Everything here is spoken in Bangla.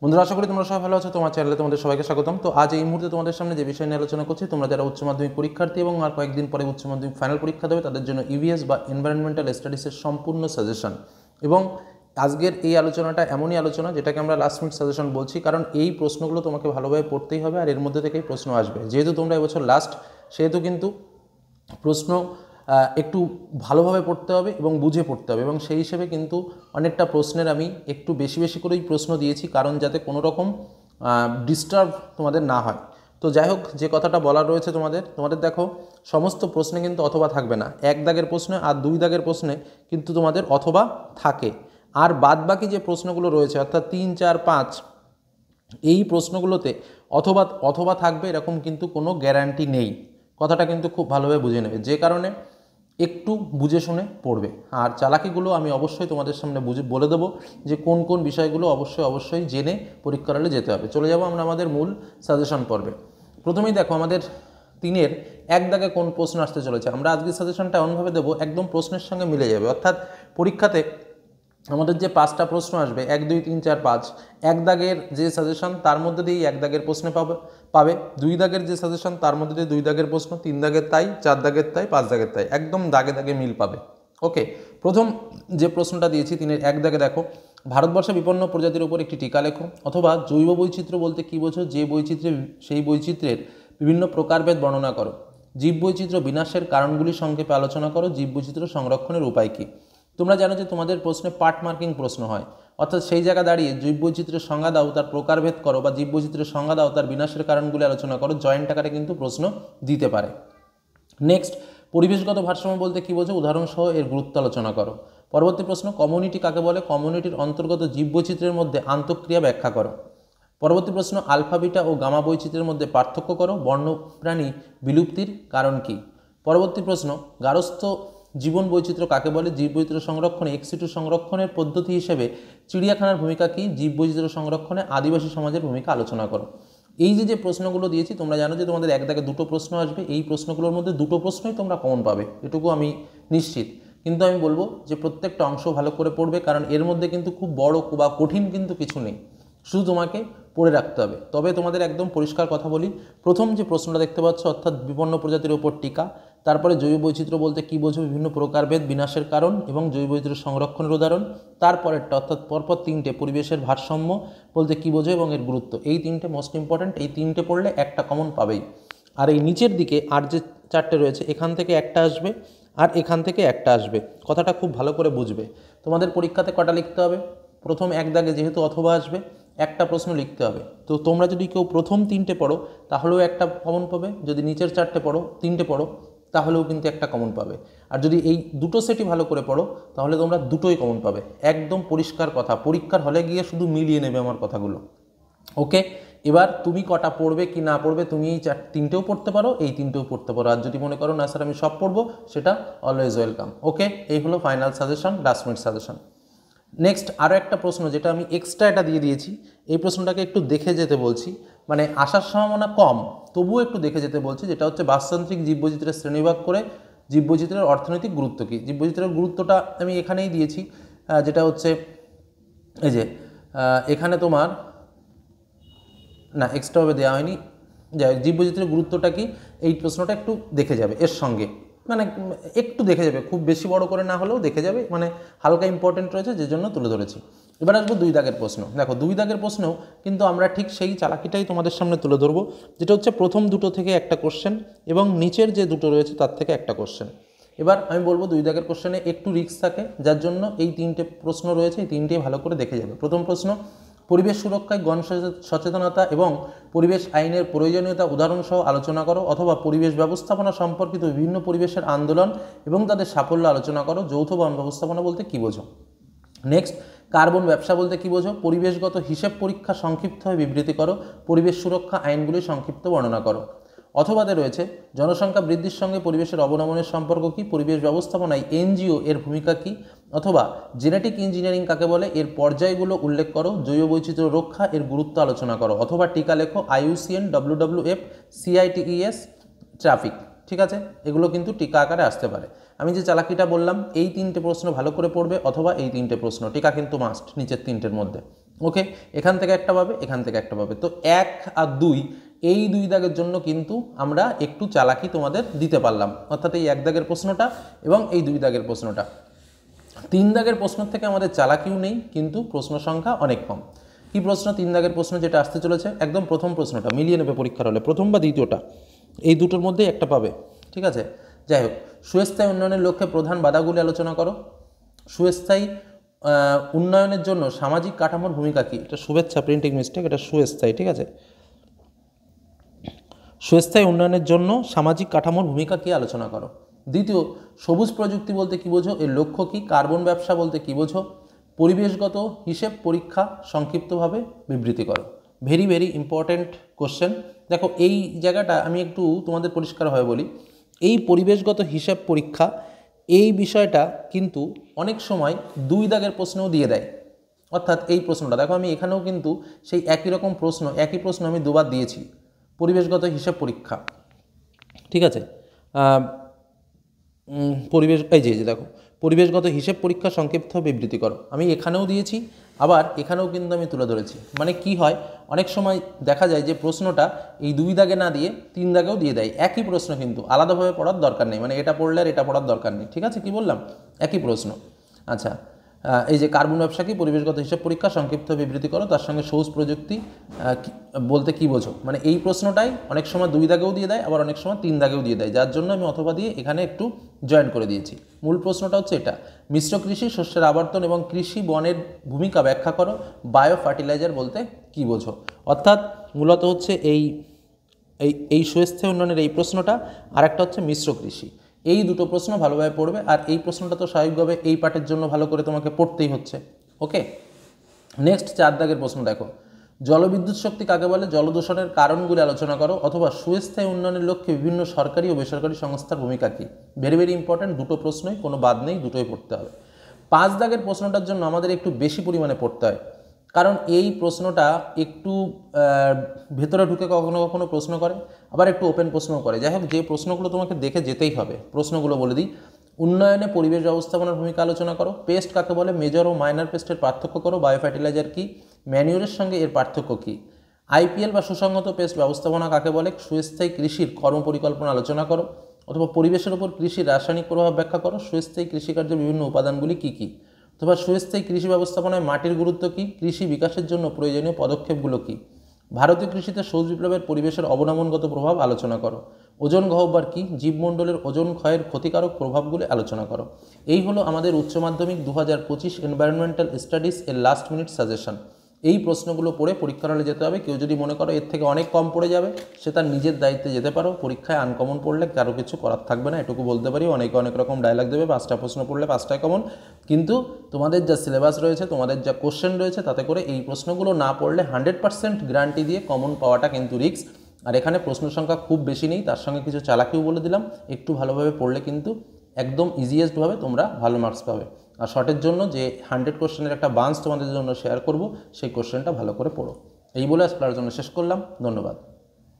বন্ধুরা, আশা করি তোমরা সবাই ভালো আছো। তোমার চ্যানেলে তোমাদের সবাইকে স্বাগতম। তো আজ এই মুহূর্তে তোমাদের সামনে যে বিষয় নিয়ে আলোচনা করছি, তোমরা যারা উচ্চ মাধ্যমিক পরীক্ষার্থী এবং আর কয়েকদিন পরে উচ্চ মাধ্যমিক ফাইনাল পরীক্ষা দেবে তাদের জন্য ইভিএস বা এনভায়রনমেন্টাল স্টাডিজের সম্পূর্ণ সাজেশন। এবং আজকের এই আলোচনাটা এমনই আলোচনা যেটাকে আমরা লাস্ট মিনিট সাজেশন বলছি, কারণ এই প্রশ্নগুলো তোমাকে ভালোভাবে পড়তেই হবে আর এর মধ্যে থেকেই প্রশ্ন আসবে। যেহেতু তোমরা এবছর লাস্ট, সেহেতু কিন্তু প্রশ্ন একটু ভালোভাবে পড়তে হবে এবং বুঝে পড়তে হবে, এবং সেই হিসেবে কিন্তু অনেকটা প্রশ্নের আমি একটু বেশি বেশি করেই প্রশ্ন দিয়েছি, কারণ যাতে কোনো রকম ডিস্টার্ব তোমাদের না হয়। তো যাই হোক, যে কথাটা বলার রয়েছে তোমাদের দেখো, সমস্ত প্রশ্নে কিন্তু অথবা থাকবে না। এক দাগের প্রশ্নে আর দুই দাগের প্রশ্নে কিন্তু তোমাদের অথবা থাকে, আর বাদবাকি যে প্রশ্নগুলো রয়েছে অর্থাৎ 3, 4, 5 এই প্রশ্নগুলোতে অথবা অথবা থাকবে এরকম কিন্তু কোনো গ্যারান্টি নেই। কথাটা কিন্তু খুব ভালোভাবে বুঝে নেবে, যে কারণে একটু বুঝে শুনে পড়বে। আর চালাকিগুলো আমি অবশ্যই তোমাদের সামনে বলে দেবো যে কোন কোন বিষয়গুলো অবশ্যই জেনে পরীক্ষার হলে যেতে হবে। চলে যাব আমরা আমাদের মূল সাজেশন পর্বে। প্রথমেই দেখো, আমাদের 3-এর এক দাগে কোন প্রশ্ন আসতে চলেছে। আমরা আজকের সাজেশনটা এমনভাবে দেবো একদম প্রশ্নের সঙ্গে মিলে যাবে, অর্থাৎ পরীক্ষাতে আমাদের যে 5টা প্রশ্ন আসবে 1, 2, 3, 4, 5, এক দাগের যে সাজেশন তার মধ্যে দিয়েই এক দাগের প্রশ্নে পাবে 2 দাগের যে সাজেশন তার মধ্যে দিয়ে 2 দাগের প্রশ্ন, 3 দাগের তাই, 4 দাগের তাই, 5 দাগের তাই, একদম দাগে দাগে মিল পাবে। ওকে, প্রথম যে প্রশ্নটা দিয়েছি 3-এর এক দাগে দেখো, ভারতবর্ষে বিপন্ন প্রজাতির উপর একটি টিকা লেখো, অথবা জৈব বৈচিত্র্য বলতে কী বোঝো, যে বৈচিত্র্যে সেই বৈচিত্র্যের বিভিন্ন প্রকারভেদ বর্ণনা করো, জীববৈচিত্র্য বিনাশের কারণগুলি সংক্ষেপে আলোচনা করো, জীববৈচিত্র্য সংরক্ষণের উপায় কী। তোমরা জানো যে তোমাদের প্রশ্নে পার্ট মার্কিং প্রশ্ন হয়, অর্থাৎ সেই জায়গা দাঁড়িয়ে জীববৈচিত্র্যের সংজ্ঞা দাও, তার প্রকারভেদ করো, বা জীববৈচিত্র্যের সংজ্ঞা দাও, তার বিনাশের কারণগুলি আলোচনা করো। জয়েন্ট আকারে কিন্তু প্রশ্ন দিতে পারে। নেক্সট, পরিবেশগত ভারসাম্য বলতে কী বোঝো, উদাহরণসহ এর গুরুত্ব আলোচনা করো। পরবর্তী প্রশ্ন, কমিউনিটি কাকে বলে, কমিউনিটির অন্তর্গত জীববৈচিত্র্যের মধ্যে আন্তঃক্রিয়া ব্যাখ্যা করো। পরবর্তী প্রশ্ন, আলফা, বিটা ও গামা বৈচিত্র্যের মধ্যে পার্থক্য করো, বন্যপ্রাণী বিলুপ্তির কারণ কী। পরবর্তী প্রশ্ন, গার্হস্থ্য জীবন বৈচিত্র্য কাকে বলে, জীববৈচিত্র্য সংরক্ষণে এক্সিটু সংরক্ষণের পদ্ধতি হিসেবে চিড়িয়াখানার ভূমিকা কী, জীববৈচিত্র্য সংরক্ষণে আদিবাসী সমাজের ভূমিকা আলোচনা করো। এই যে প্রশ্নগুলো দিয়েছি, তোমরা জানো যে তোমাদের এক দাগে 2টো প্রশ্ন আসবে। এই প্রশ্নগুলোর মধ্যে 2টো প্রশ্নই তোমরা কমন পাবে, এটুকু আমি নিশ্চিত। কিন্তু আমি বলবো যে প্রত্যেকটা অংশ ভালো করে পড়বে, কারণ এর মধ্যে কিন্তু খুব বড় বা কঠিন কিন্তু কিছু নেই, শুধু তোমাকে পড়ে রাখতে হবে। তবে তোমাদের একদম পরিষ্কার কথা বলি, প্রথম যে প্রশ্নটা দেখতে পাচ্ছ অর্থাৎ বিপন্ন প্রজাতির ওপর টিকা, তারপরে জৈব বৈচিত্র্য বলতে কী বোঝো, বিভিন্ন প্রকারভেদ বিনাশের কারণ এবং জৈব বৈচিত্র্য সংরক্ষণের উদাহরণ, তারপরেরটা অর্থাৎ পরপর 3টে পরিবেশের ভারসাম্য বলতে কী বোঝো এবং এর গুরুত্ব। এই 3টে মোস্ট ইম্পর্ট্যান্ট, এই 3টে পড়লে একটা কমন পাবেই। আর এই নিচের দিকে আর যে 4টে রয়েছে, এখান থেকে একটা আসবে আর এখান থেকে একটা আসবে। কথাটা খুব ভালো করে বুঝবে। তোমাদের পরীক্ষাতে কটা লিখতে হবে, প্রথম এক দাগে যেহেতু অথবা আসবে, একটা প্রশ্ন লিখতে হবে। তো তোমরা যদি কেউ প্রথম 3টে পড়ো তাহলেও একটা কমন পাবে, যদি নিচের 4টে পড়ো, 3টে পড়ো, তাহলেও কিন্তু একটা কমন পাবে। আর যদি এই দুটো সেটই ভালো করে পড়ো তাহলে তোমরা দুটোই কমন পাবে। একদম পরিষ্কার কথা, পরীক্ষার হলে গিয়ে শুধু মিলিয়ে নেবে আমার কথাগুলো। ওকে, এবার তুমি কটা পড়বে কি না পড়বে, তুমি এই 3টেও পড়তে পারো, এই 3টেও পড়তে পারো। আর যদি মনে করো না স্যার আমি সব পড়বো, সেটা অলওয়েজ ওয়েলকাম। ওকে, এই হলো final suggestion, last minute suggestion. Next, আরও একটা প্রশ্ন যেটা আমি এক্সট্রা এটা দিয়ে দিয়েছি, এই প্রশ্নটাকে একটু দেখে যেতে বলছি, মানে আসার সম্ভাবনা কম, তবুও একটু দেখে যেতে বলছি, যেটা হচ্ছে বাস্তুতান্ত্রিক জীববৈচিত্র্যের শ্রেণীবিভাগ করে জীববৈচিত্র্যের অর্থনৈতিক গুরুত্ব কী। জীববৈচিত্র্যের গুরুত্বটা আমি এখানেই দিয়েছি, যেটা হচ্ছে এই যে এখানে তোমার না এক্সট্রাভাবে দেওয়া হয়নি। যাই হোক, জীববৈচিত্র্যের গুরুত্বটা কি, এই প্রশ্নটা একটু দেখে যাবে এর সঙ্গে, মানে একটু দেখে যাবে, খুব বেশি বড় করে না হলেও দেখে যাবে, মানে হালকা ইম্পর্টেন্ট রয়েছে যে জন্য তুলে ধরেছি। এবার আসবো 2 দাগের প্রশ্ন। দেখো 2 দাগের প্রশ্নেও কিন্তু আমরা ঠিক সেই চালাকিটাই তোমাদের সামনে তুলে ধরবো, যেটা হচ্ছে প্রথম দুটো থেকে একটা কোশ্চেন এবং নিচের যে দুটো রয়েছে তার থেকে একটা কোশ্চেন। এবার আমি বলবো 2 দাগের কোশ্চেনে একটু রিস্ক থাকে, যার জন্য এই 3টে প্রশ্ন রয়েছে, এই 3টেই ভালো করে দেখে যাবে। প্রথম প্রশ্ন, পরিবেশ সুরক্ষায় সচেতনতা এবং পরিবেশ আইনের প্রয়োজনীয়তা উদাহরণসহ আলোচনা করো, অথবা পরিবেশ ব্যবস্থাপনা সম্পর্কিত বিভিন্ন পরিবেশের আন্দোলন এবং তাদের সাফল্য আলোচনা করো। যৌথ বন ব্যবস্থাপনা বলতে কী বোঝো। নেক্সট, কার্বন ব্যবসা বলতে কী বোঝো, পরিবেশগত হিসেব পরীক্ষা সংক্ষিপ্তভাবে বিবৃতি করো, পরিবেশ সুরক্ষা আইনগুলি সংক্ষিপ্ত বর্ণনা করো। অথবাতে রয়েছে, জনসংখ্যা বৃদ্ধির সঙ্গে পরিবেশের অবনমনের সম্পর্ক কী, পরিবেশ ব্যবস্থাপনায় এনজিও এর ভূমিকা কী। অথবা জেনেটিক ইঞ্জিনিয়ারিং কাকে বলে, এর পর্যায়গুলো উল্লেখ করো, জৈব বৈচিত্র্য রক্ষা এর গুরুত্ব আলোচনা করো। অথবা টিকা লেখো, IUCN, WWF, CITES, ট্রাফিক। ঠিক আছে, এগুলো কিন্তু টিকা আকারে আসতে পারে। আমি যে চালাকিটা বললাম, এই 3টে প্রশ্ন ভালো করে পড়বে, অথবা এই 3টে প্রশ্ন, টিকা কিন্তু মাস্ট নিচের 3টের মধ্যে। ওকে, এখান থেকে একটা পাবে, এখান থেকে একটা পাবে। তো 1 আর 2 এই 2 দাগের জন্য কিন্তু আমরা একটু চালাকি তোমাদের দিতে পারলাম, অর্থাৎ এই 1 দাগের প্রশ্নটা এবং এই 2 দাগের প্রশ্নটা। 3 দাগের প্রশ্ন থেকে আমাদের চালাকিও নেই, কিন্তু প্রশ্ন সংখ্যা অনেক কম। কি প্রশ্ন? 3 দাগের প্রশ্ন যেটা আসতে চলেছে, একদম প্রথম প্রশ্নটা মিলিয়ে নেবে পরীক্ষার হলে, প্রথম বা দ্বিতীয়টা, এই দুটোর মধ্যেই একটা পাবে, ঠিক আছে? যাই হোক, সুস্থায়ী উন্নয়নের লক্ষ্যে প্রধান বাধাগুলি আলোচনা করো। সুস্থায়ী উন্নয়নের জন্য সামাজিক কাঠামোর ভূমিকা কী? এটা শুভেচ্ছা, প্রিন্টিং মিস্টেক, এটা সুস্থায়ী, ঠিক আছে? সুস্থায়ী উন্নয়নের জন্য সামাজিক কাঠামোর ভূমিকা কী আলোচনা করো। দ্বিতীয়, সবুজ প্রযুক্তি বলতে কী বোঝো, এর লক্ষ্য কী? কার্বন ব্যবসা বলতে কী বোঝো? পরিবেশগত হিসেব পরীক্ষা সংক্ষিপ্তভাবে বিবৃতি করো। Very very important question. দেখো, এই জায়গাটা আমি একটু তোমাদের পরিষ্কারভাবে বলি। এই পরিবেশগত হিসাব পরীক্ষা, এই বিষয়টা কিন্তু অনেক সময় 2 দাগের প্রশ্নও দিয়ে দেয়। অর্থাৎ এই প্রশ্নটা দেখো, আমি এখানেও কিন্তু সেই একই রকম প্রশ্ন, একই প্রশ্ন আমি 2 বার দিয়েছি, পরিবেশগত হিসাব পরীক্ষা, ঠিক আছে? পরিবেশ, এই যে দেখো, পরিবেশগত হিসেব পরীক্ষা সংক্ষিপ্ত বিবৃতি করো, আমি এখানেও দিয়েছি, আবার এখানেও কিন্তু আমি তুলে ধরেছি। মানে কি হয়, অনেক সময় দেখা যায় যে প্রশ্নটা এই 2 দাগে না দিয়ে 3 দাগেও দিয়ে দেয়, একই প্রশ্ন কিন্তু আলাদাভাবে পড়ার দরকার নেই, মানে এটা পড়লে আর এটা পড়ার দরকার নেই, ঠিক আছে? কি বললাম, একই প্রশ্ন। আচ্ছা, এই যে কার্বন ব্যবসা কি, পরিবেশগত হিসাব পরীক্ষা সংক্ষিপ্ত বিবৃতি করো, তার সঙ্গে সবুজ প্রযুক্তি বলতে কি বোঝো। মানে এই প্রশ্নটাই অনেক সময় 2 দাগেও দিয়ে দেয়, আবার অনেক সময় 3 দাগেও দিয়ে দেয়, যার জন্য আমি অথবা দিয়ে এখানে একটু জয়েন করে দিয়েছি। মূল প্রশ্নটা হচ্ছে এটা, মিশ্র কৃষি, শস্যের আবর্তন এবং কৃষি বনের ভূমিকা ব্যাখ্যা করো, বায়ো ফার্টিলাইজার বলতে কি বোঝো। অর্থাৎ মূলত হচ্ছে এই সুস্থায়ী উন্নয়নের এই প্রশ্নটা, আর একটা হচ্ছে মিশ্র কৃষি। এই দুটো প্রশ্ন ভালোভাবে পড়বে, আর এই প্রশ্নটা তো স্বাভাবিকভাবে এই পার্টের জন্য ভালো করে তোমাকে পড়তেই হচ্ছে। ওকে, নেক্সট 4 দাগের প্রশ্ন দেখো, জলবিদ্যুৎ শক্তি কাকে বলে, জলদূষণের কারণগুলি আলোচনা করো, অথবা সুস্থায়ী উন্নয়নের লক্ষ্যে বিভিন্ন সরকারি ও বেসরকারি সংস্থার ভূমিকা কী। ভেরি ভেরি ইম্পর্ট্যান্ট, দুটো প্রশ্নই, কোনো বাদ নেই, দুটোই পড়তে হবে। 5 দাগের প্রশ্নটার জন্য আমাদের একটু বেশি পরিমাণে পড়তে হয়, কারণ এই প্রশ্নটা একটু ভেতরে ঢুকে কখনো কখনো প্রশ্ন করে, আবার একটু ওপেন প্রশ্নও করে। যাই হোক, যে প্রশ্নগুলো তোমাকে দেখে যেতেই হবে, প্রশ্নগুলো বলে দিই। উন্নয়নে পরিবেশ ব্যবস্থাপনার ভূমিকা আলোচনা করো, পেস্ট কাকে বলে, মেজর ও মাইনর পেস্টের পার্থক্য করো, বায়ো ফার্টিলাইজার কী, ম্যানিউরের সঙ্গে এর পার্থক্য কী, আইপিএল বা সুসংহত পেস্ট ব্যবস্থাপনা কাকে বলে, সুস্থায়ী কৃষির কর্মপরিকল্পনা আলোচনা করো, অথবা পরিবেশের উপর কৃষির রাসায়নিক প্রভাব ব্যাখ্যা করো, সুস্থায়ী কৃষিকার্যের বিভিন্ন উপাদানগুলি কী কী, অথবা সুস্থায়ী কৃষি ব্যবস্থাপনায় মাটির গুরুত্ব কী, কৃষি বিকাশের জন্য প্রয়োজনীয় পদক্ষেপগুলো কী, ভারতীয় কৃষিতে সবুজ বিপ্লবের পরিবেশের অবনমনগত প্রভাব আলোচনা করো, ওজোন গহ্বর কী, জীবমণ্ডলের ওজোন ক্ষয়ের ক্ষতিকারক প্রভাবগুলি আলোচনা করো। এই হলো আমাদের উচ্চ মাধ্যমিক 2025 এনভায়রনমেন্টাল স্টাডিজ এর লাস্ট মিনিট সাজেশন। এই প্রশ্নগুলো পড়ে পরীক্ষার হলে যেতে হবে। কেউ যদি মনে করো এর থেকে অনেক কম পড়ে যাবে, সে তার নিজের দায়িত্বে যেতে পারো। পরীক্ষায় আনকমন পড়লে কারো কিছু করার থাকবে না, এটুকু বলতে পারি। অনেকে অনেক রকম ডায়লগ দেবে, 5টা প্রশ্ন পড়লে 5টাই কমন, কিন্তু তোমাদের যা সিলেবাস রয়েছে, তোমাদের যা কোশ্চেন রয়েছে, তাতে করে এই প্রশ্নগুলো না পড়লে 100% গ্যারান্টি দিয়ে কমন পাওয়াটা কিন্তু রিস্ক। আর এখানে প্রশ্ন সংখ্যা খুব বেশি নেই, তার সঙ্গে কিছু চালাকিও বলে দিলাম। একটু ভালোভাবে পড়লে কিন্তু একদম ইজিয়েস্টভাবে তোমরা ভালো মার্কস পাবে। আর শর্টের জন্য যে 100 কোশ্চেনের একটা বান্স তোমাদের জন্য শেয়ার করব, সেই কোশ্চেনটা ভালো করে পড়ো। এই বলে আজকের জন্য শেষ করলাম। ধন্যবাদ।